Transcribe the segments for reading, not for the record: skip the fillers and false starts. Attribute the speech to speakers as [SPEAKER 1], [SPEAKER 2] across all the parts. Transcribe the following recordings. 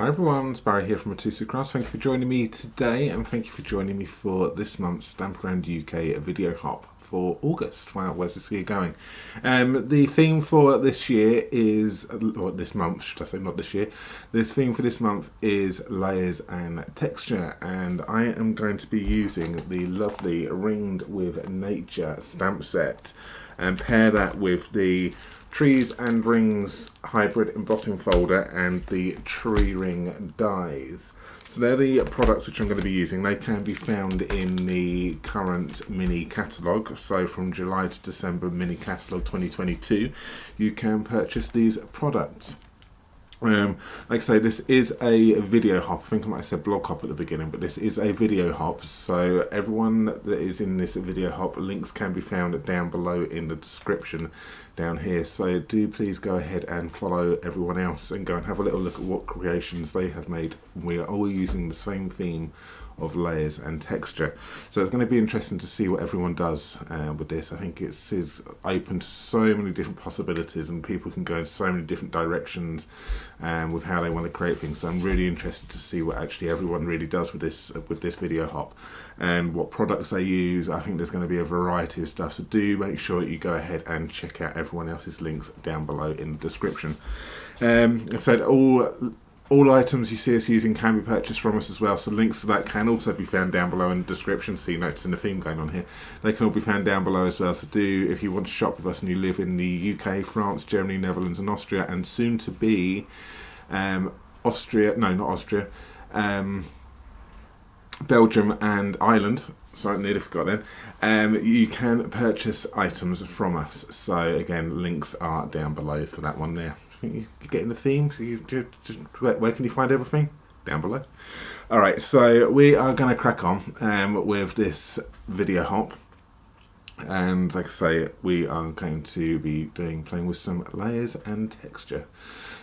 [SPEAKER 1] Hi everyone, it's Barry here from Mitosu Crafts. Thank you for joining me today, and thank you for joining me for this month's Stampin' Around UK video hop for August. Wow, where's this year going? The theme for this year is, or this month should I say, not this year. This theme for this month is layers and texture, and I am going to be using the lovely Ringed with Nature stamp set and pair that with the Trees and Rings hybrid embossing folder and the tree ring dies. So they're the products which I'm going to be using. They can be found in the current mini catalogue. So from July to December mini catalogue 2022, you can purchase these products. Like I say, this is a video hop. I think I might have said blog hop at the beginning, but this is a video hop. So everyone that is in this video hop, links can be found down below in the description down here. So do please go ahead and follow everyone else and go and have a little look at what creations they have made. We are all using the same theme of layers and texture, so it's going to be interesting to see what everyone does with this. I think it is open to so many different possibilities, and people can go in so many different directions with how they want to create things. So I'm really interested to see what actually everyone really does with this video hop and what products they use. I think there's going to be a variety of stuff, so do make sure that you go ahead and check out everyone else's links down below in the description. I said all items you see us using can be purchased from us as well, so links to that can also be found down below in the description. See, noticing the theme going on here. They can all be found down below as well, so do, if you want to shop with us and you live in the UK, France, Germany, Netherlands and Austria, and soon to be Belgium and Ireland, sorry, I nearly forgot then, you can purchase items from us. So again, links are down below for that one there. You're getting the theme. Where can you find everything? Down below. Alright, so we are going to crack on with this video hop, and like I say, we are going to be playing with some layers and texture.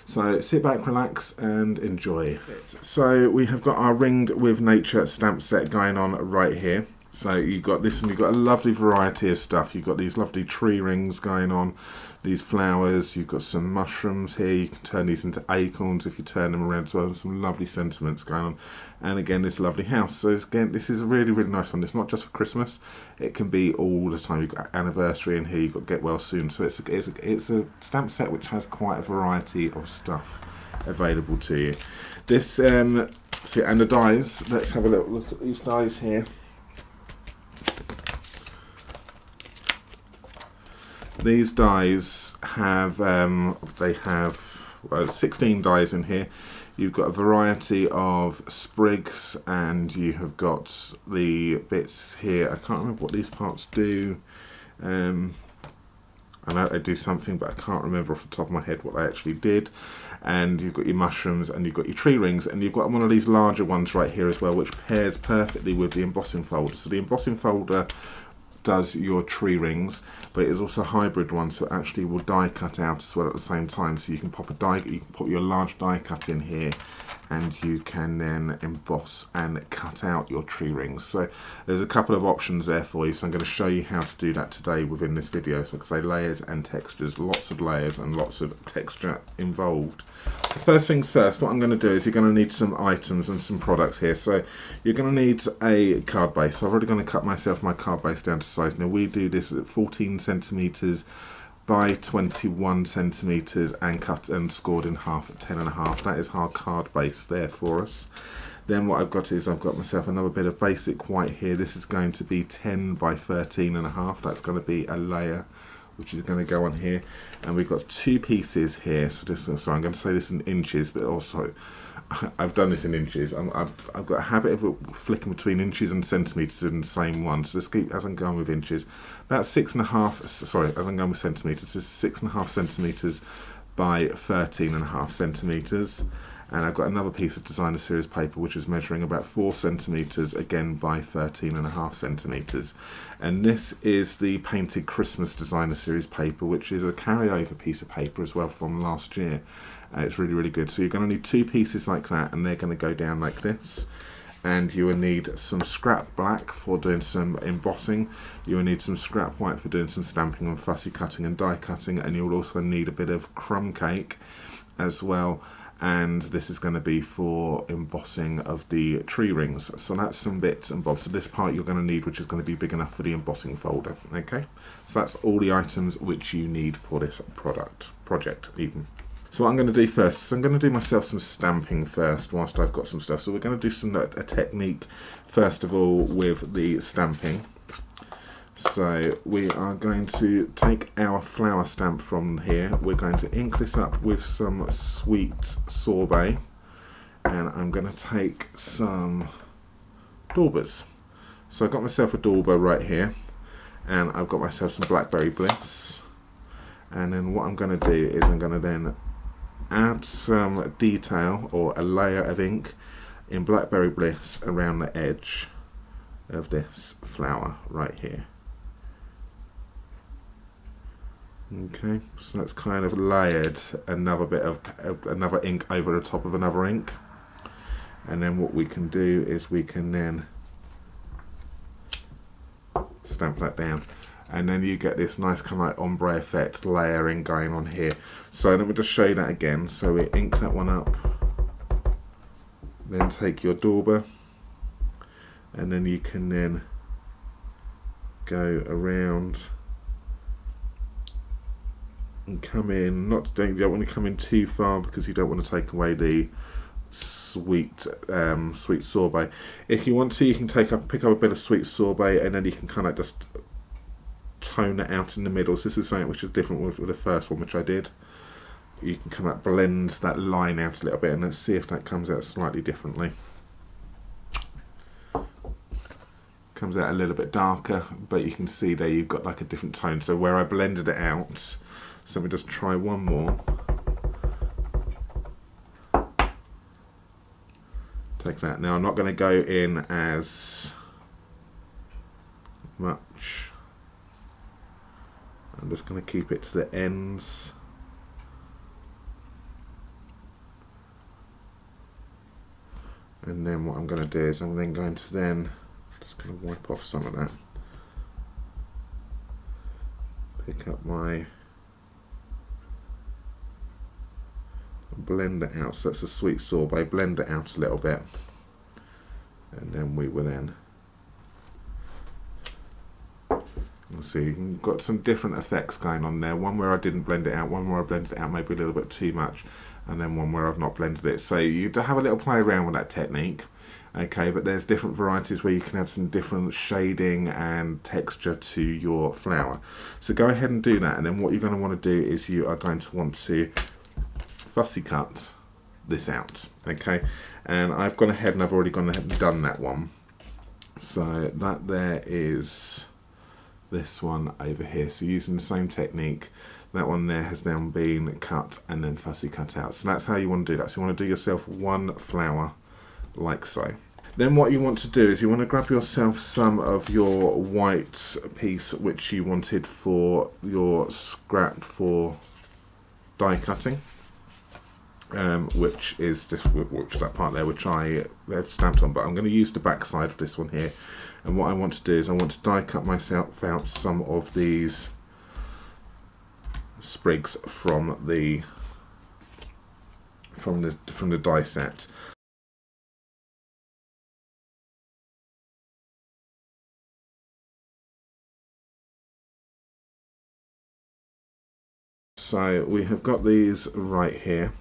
[SPEAKER 1] So sit back, relax and enjoy. So we have got our Ringed with Nature stamp set going on right here. So you've got this, and you've got a lovely variety of stuff. You've got these lovely tree rings going on, these flowers, you've got some mushrooms here. You can turn these into acorns if you turn them around as well. Some lovely sentiments going on, and again this lovely house. So again, this is a really nice one. It's not just for Christmas, it can be all the time. You've got anniversary in here, you've got get well soon. So it's a stamp set which has quite a variety of stuff available to you. This see, and the dies, let's have a little look at these dies here. These dies have, 16 dies in here. You've got a variety of sprigs, and you have got the bits here. I can't remember what these parts do. I know they do something, but I can't remember off the top of my head what they actually did. And you've got your mushrooms, and you've got your tree rings, and you've got one of these larger ones right here as well, which pairs perfectly with the embossing folder. So the embossing folder does your tree rings, but it is also a hybrid one, so it actually will die cut out as well at the same time. So you can pop your large die cut in here, and you can then emboss and cut out your tree rings. So there's a couple of options there for you, so I'm going to show you how to do that today within this video. So like I say, layers and textures, lots of layers and lots of texture involved. So first things first, what I'm going to do is you're going to need some items and some products here. So you're going to need a card base. So I've already going to cut myself my card base down to size. Now we do this at 14 centimeters by 21 centimeters and cut and scored in half at 10.5. That is our card base there for us. Then what I've got is I've got myself another bit of basic white here. This is going to be 10 by 13.5. That's going to be a layer which is going to go on here, and we've got two pieces here. So I'm going to say this in inches, but also I've done this in inches. I've got a habit of flicking between inches and centimeters in the same one. So just keep as I'm going with inches. About 6.5. Sorry, as I'm going with centimeters, it's 6.5 centimeters by 13.5 centimeters. And I've got another piece of designer series paper which is measuring about 4 centimeters again by 13.5 centimeters. And this is the painted Christmas designer series paper, which is a carryover piece of paper as well from last year. It's really good. So you're going to need two pieces like that, and they're going to go down like this. And you will need some scrap black for doing some embossing. You will need some scrap white for doing some stamping and fussy cutting and die cutting, and you'll also need a bit of crumb cake as well and this is going to be for embossing of the tree rings. So that's some bits and bobs. So this part you're going to need, which is going to be big enough for the embossing folder. Okay, so that's all the items which you need for this project even. So what I'm going to do first is I'm going to do myself some stamping first whilst I've got some stuff. So we're going to do a technique first of all with the stamping. So we are going to take our flower stamp from here. We're going to ink this up with some sweet sorbet, and I'm going to take some daubers. So I've got myself a dauber right here, and I've got myself some Blackberry Bliss. And then what I'm going to do is I'm going to then add some detail or a layer of ink in Blackberry Bliss around the edge of this flower right here. Okay, so that's kind of layered another bit of another ink over the top of another ink, and then what we can do is we can then stamp that down, and then you get this nice kind of like ombre effect layering going on here. So let me just show you that again. So we ink that one up, then take your dauber, and then you can then go around and come in, you don't want to come in too far because you don't want to take away the sweet sorbet. If you want to, you can pick up a bit of sweet sorbet, and then you can kind of just tone it out in the middle. So this is something which is different with the first one which I did. You can kind of blend that line out a little bit, and let's see if that comes out slightly differently. Comes out a little bit darker, but you can see there you've got like a different tone. So where I blended it out, so we just try one more. Take that. Now I'm not going to go in as much. I'm just going to keep it to the ends. And then what I'm going to do is I'm then going to just going to wipe off some of that. Pick up my blend it out, so that's a sweet sorbet, blend it out a little bit, and then we will then see, you've got some different effects going on there, one where I didn't blend it out, one where I blended it out maybe a little bit too much, and then one where I've not blended it. So you have a little play around with that technique, okay, but there's different varieties where you can add some different shading and texture to your flower. So go ahead and do that, and then what you're going to want to do is you are going to want to fussy cut this out, okay, and I've gone ahead and I've already gone ahead and done that one. So that there is this one over here. So using the same technique, that one there has now been cut and then fussy cut out. So that's how you want to do that. So you want to do yourself one flower like so. Then what you want to do is you want to grab yourself some of your white piece which you wanted for your scrap for die cutting. Which is that part there which I have stamped on, but I'm going to use the back side of this one here, and what I want to do is I want to die cut myself out some of these sprigs from the die set. So we have got these right here.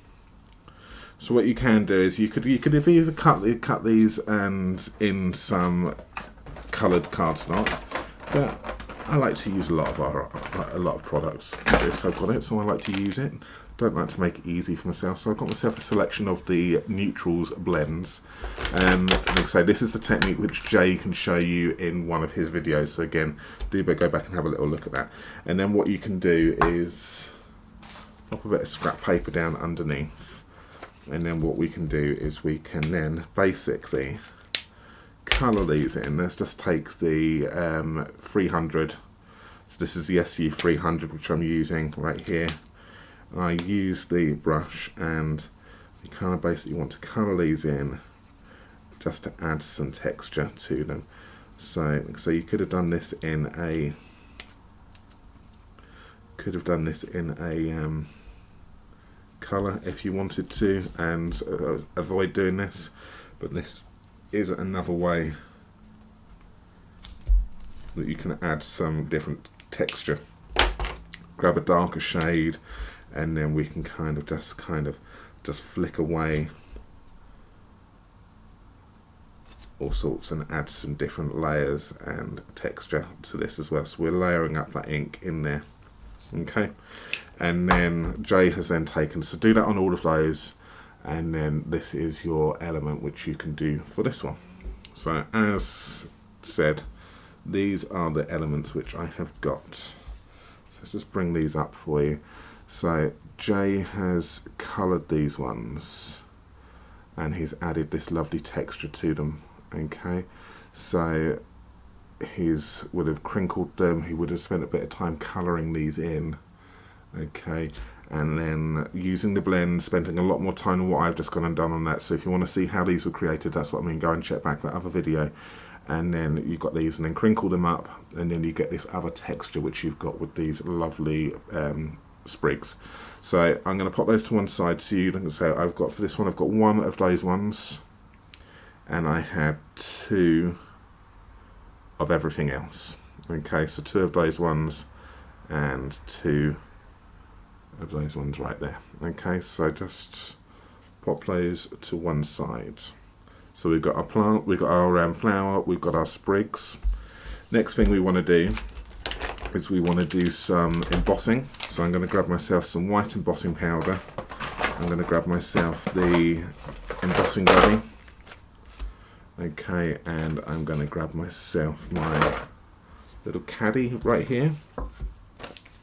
[SPEAKER 1] So what you can do is you could either cut these and in some coloured cardstock, but I like to use a lot of products. This I've got it, so I like to use it. Don't like to make it easy for myself, so I've got myself a selection of the neutrals blends. Like I say, this is the technique which Jay can show you in one of his videos. So again, do go back and have a little look at that. And then what you can do is pop a bit of scrap paper down underneath. And then what we can do is we can then basically colour these in. Let's just take the 300. So this is the SU 300 which I'm using right here. I use the brush and you kind of basically want to colour these in just to add some texture to them. So you could have done this in a colour if you wanted to, and avoid doing this, but this is another way that you can add some different texture. Grab a darker shade, and then we can kind of just flick away all sorts and add some different layers and texture to this as well. So we're layering up that ink in there. Okay, and then Jay has then taken, so do that on all of those, and then this is your element which you can do for this one. So as said, these are the elements which I have got. So let's just bring these up for you. So Jay has coloured these ones and he's added this lovely texture to them. Okay, so he's would have crinkled them, he would have spent a bit of time colouring these in. Okay, and then using the blend, spending a lot more time than what I've just gone and done on that. So if you want to see how these were created, that's what I mean, go and check back that other video. And then you've got these, and then crinkle them up, and then you get this other texture which you've got with these lovely sprigs. So I'm going to pop those to one side. So you can say I've got, for this one, I've got one of those ones, and I had two of everything else. Okay, so two of those ones and two of those ones right there. Okay, so just pop those to one side. So we've got our plant, we've got our flower, we've got our sprigs. Next thing we want to do is we want to do some embossing. So I'm going to grab myself some white embossing powder. I'm going to grab myself the embossing buddy. Okay, and I'm going to grab myself my little caddy right here,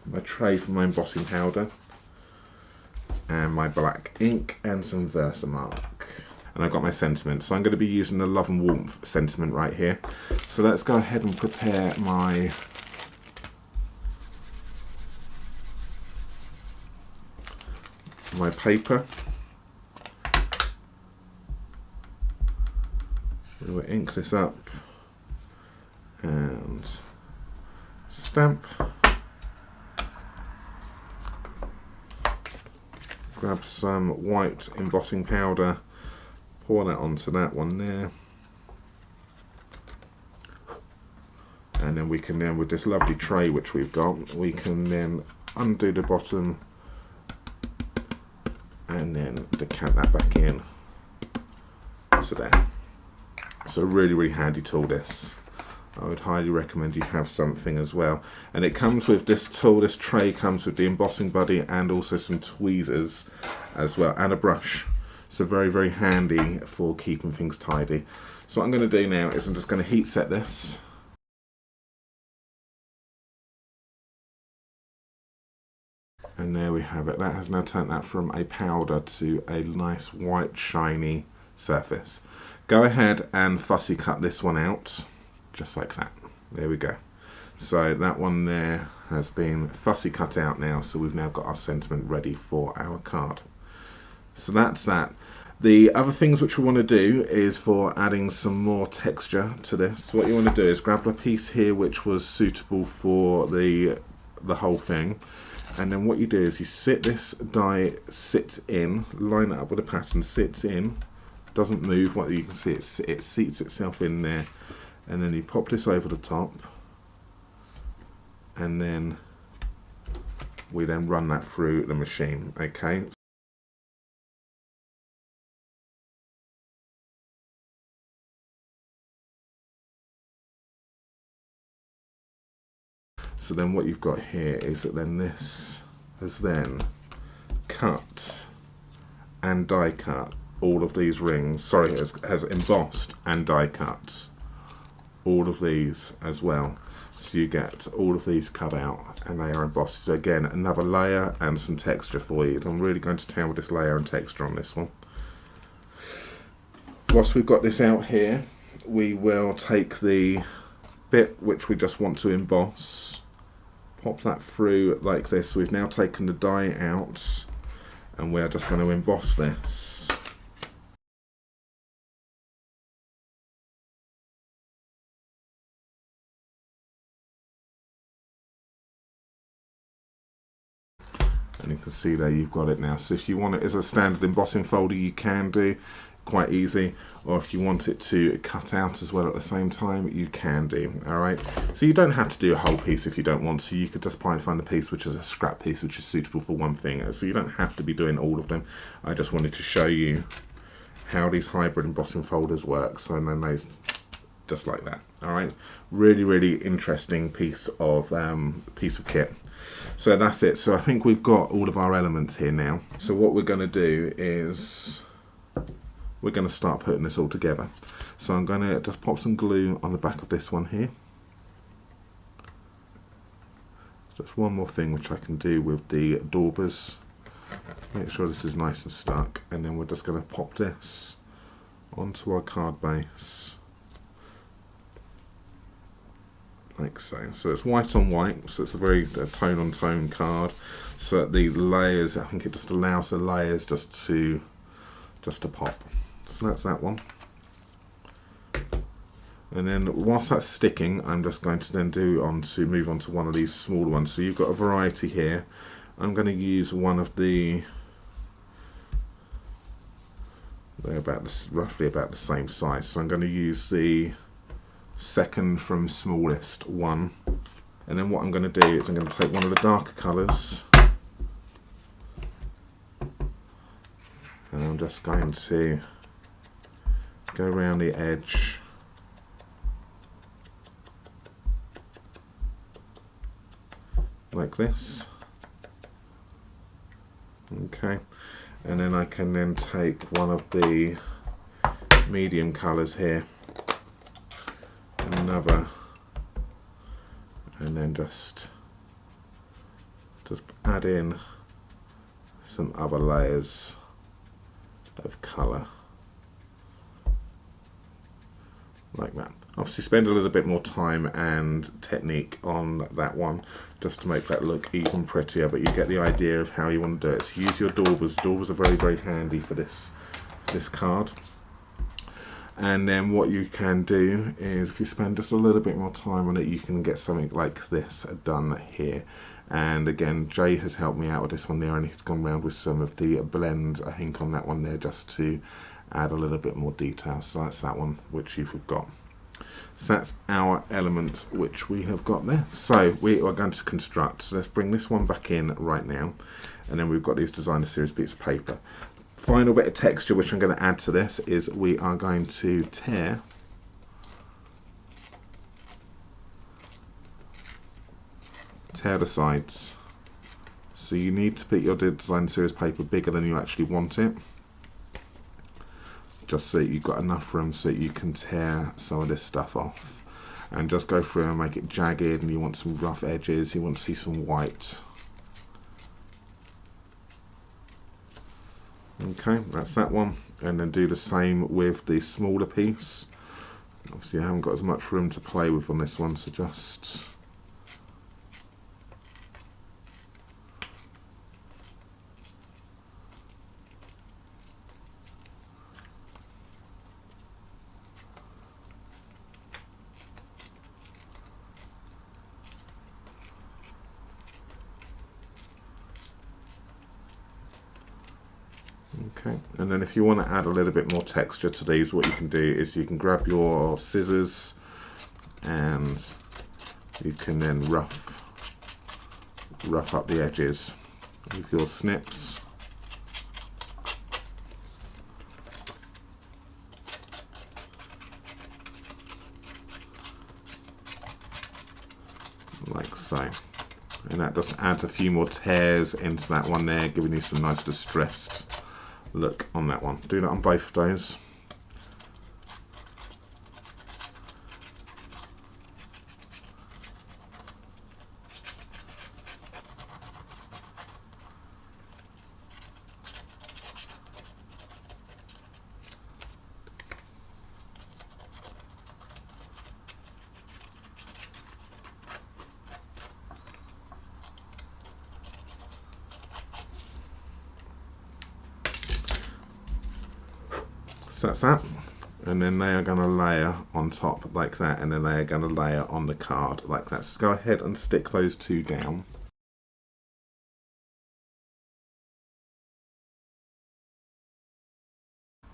[SPEAKER 1] my tray for my embossing powder, and my black ink and some Versamark. And I've got my sentiment. So I'm going to be using the Love and Warmth sentiment right here. So let's go ahead and prepare my paper. We'll ink this up and stamp. Grab some white embossing powder, pour that onto that one there, and then we can then, with this lovely tray which we've got, we can then undo the bottom and then decant that back in to there. So really, really handy tool this. I would highly recommend you have something as well. And it comes with this tool, this tray comes with the embossing buddy and also some tweezers as well, and a brush. So very, very handy for keeping things tidy. So what I'm going to do now is I'm just going to heat set this. And there we have it. That has now turned that from a powder to a nice white shiny surface. Go ahead and fussy cut this one out, just like that. There we go. So that one there has been fussy cut out now, so we've now got our sentiment ready for our card. So that's that. The other things which we want to do is for adding some more texture to this. So what you want to do is grab a piece here which was suitable for the whole thing, and then what you do is you sit this die sits in, line it up with a pattern, sits in, doesn't move. What you can see, it seats itself in there, and then you pop this over the top, and then we then run that through the machine. Okay. So then what you've got here is that then this has then cut and die cut all of these rings. Sorry, has embossed and die cut all of these as well. So you get all of these cut out and they are embossed. So again, another layer and some texture for you. I'm really going to tail with this layer and texture on this one. Whilst we've got this out here, we will take the bit which we just want to emboss, pop that through like this. So we've now taken the die out and we're just going to emboss this. And you can see there you've got it now. So if you want it as a standard embossing folder, you can do, quite easy. Or if you want it to cut out as well at the same time, you can do. Alright, so you don't have to do a whole piece if you don't want to. You could just find a piece which is a scrap piece which is suitable for one thing. So you don't have to be doing all of them. I just wanted to show you how these hybrid embossing folders work. So then they just like that. Alright, really interesting piece of kit. So that's it. So I think we've got all of our elements here now. So what we're going to do is we're going to start putting this all together. So I'm going to just pop some glue on the back of this one here. Just one more thing which I can do with the daubers. Make sure this is nice and stuck, and then we're just going to pop this onto our card base like so. So it's white on white, so it's a very tone on tone card. So that the layers, I think it just allows the layers just to pop. So that's that one. And then whilst that's sticking, I'm just going to then move on to one of these smaller ones. So you've got a variety here. I'm going to use one of the, they're roughly about the same size. So I'm going to use the second from smallest one. And then what I'm going to do is I'm going to take one of the darker colours, and I'm just going to go around the edge like this. Okay, and then I can then take one of the medium colours here, another, and then just add in some other layers of colour like that. Obviously spend a little bit more time and technique on that one just to make that look even prettier, but you get the idea of how you want to do it. So use your daubers. Daubers are very handy for this card. And then what you can do is, if you spend just a little bit more time on it, you can get something like this done here. And again, Jay has helped me out with this one there, and he's gone around with some of the blends, I think, on that one there, just to add a little bit more detail. So that's that one which you've got. So that's our elements which we have got there. So we are going to construct. So let's bring this one back in right now, and then we've got these designer series bits of paper. Final bit of texture which I'm going to add to this is we are going to tear the sides. So you need to put your designer series paper bigger than you actually want it, just so you've got enough room so you can tear some of this stuff off, and just go through and make it jagged, and you want some rough edges, you want to see some white. Okay, that's that one. And then do the same with the smaller piece. Obviously I haven't got as much room to play with on this one, so just okay. And then if you want to add a little bit more texture to these, what you can do is you can grab your scissors and you can then rough up the edges with your snips. Like so. And that just adds a few more tears into that one there, giving you some nice distressed look on that one. Do that on both of those. So that's that, and then they are going to layer on top like that, and then they are going to layer on the card like that. So go ahead and stick those two down.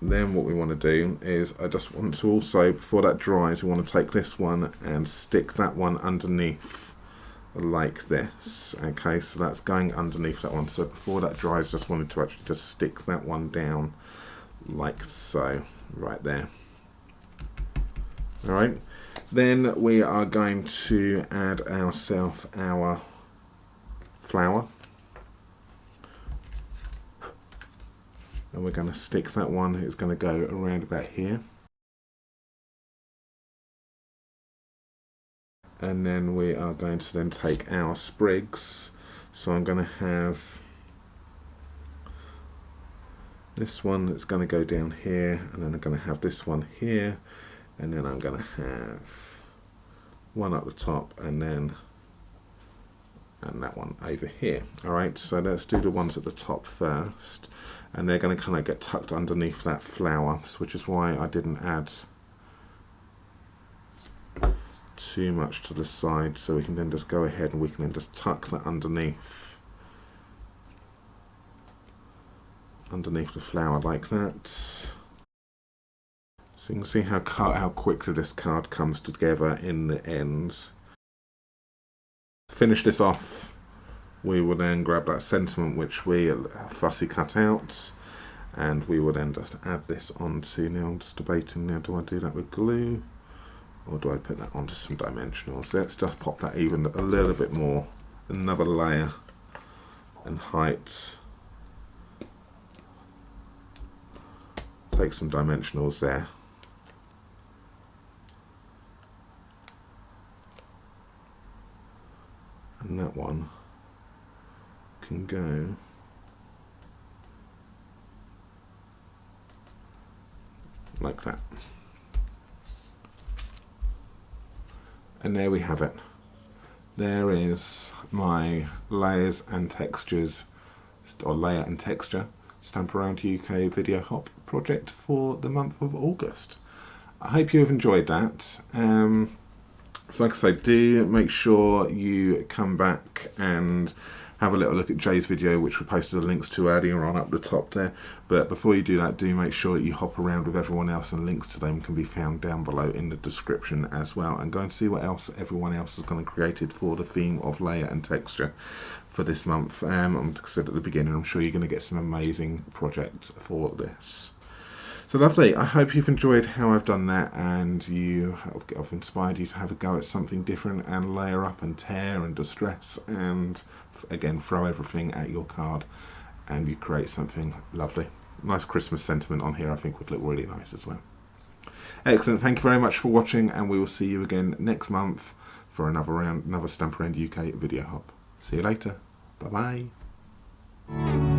[SPEAKER 1] Then what we want to do is, I just want to also, before that dries, we want to take this one and stick that one underneath like this. Okay, so that's going underneath that one. So before that dries, just wanted to actually just stick that one down like so, right there. All right, then we are going to add ourselves our flower. And we're going to stick that one, it's going to go around about here. And then we are going to then take our sprigs. So I'm going to have this one that's going to go down here, and then I'm going to have this one here, and then I'm going to have one up the top, and that one over here. Alright, so let's do the ones at the top first. And they're going to kind of get tucked underneath that flower, which is why I didn't add too much to the side, so we can then just go ahead and we can then just tuck that underneath the flower like that. So you can see how quickly this card comes together in the end. Finish this off, we will then grab that sentiment which we fussy cut out, and we will then just add this onto, now I'm just debating now, do I do that with glue or do I put that onto some dimensionals? Let's just pop that even a little bit more, another layer and height. Take some dimensionals there. And that one can go like that. And there we have it. There is my layers and textures, or layer and texture, Stamp Around UK video hop project for the month of August. I hope you have enjoyed that. So like I say, do make sure you come back and have a little look at Jay's video, which we posted the links to earlier on up the top there. But before you do that, do make sure that you hop around with everyone else, and links to them can be found down below in the description as well. And go and see what else everyone else has kind of created for the theme of layer and texture for this month. Like I said at the beginning, I'm sure you're going to get some amazing projects for this. So lovely, I hope you've enjoyed how I've done that, and I've inspired you to have a go at something different and layer up and tear and distress and again throw everything at your card and you create something lovely. Nice Christmas sentiment on here I think would look really nice as well. Excellent, thank you very much for watching, and we will see you again next month for another Stamp Around UK video hop. See you later, bye bye.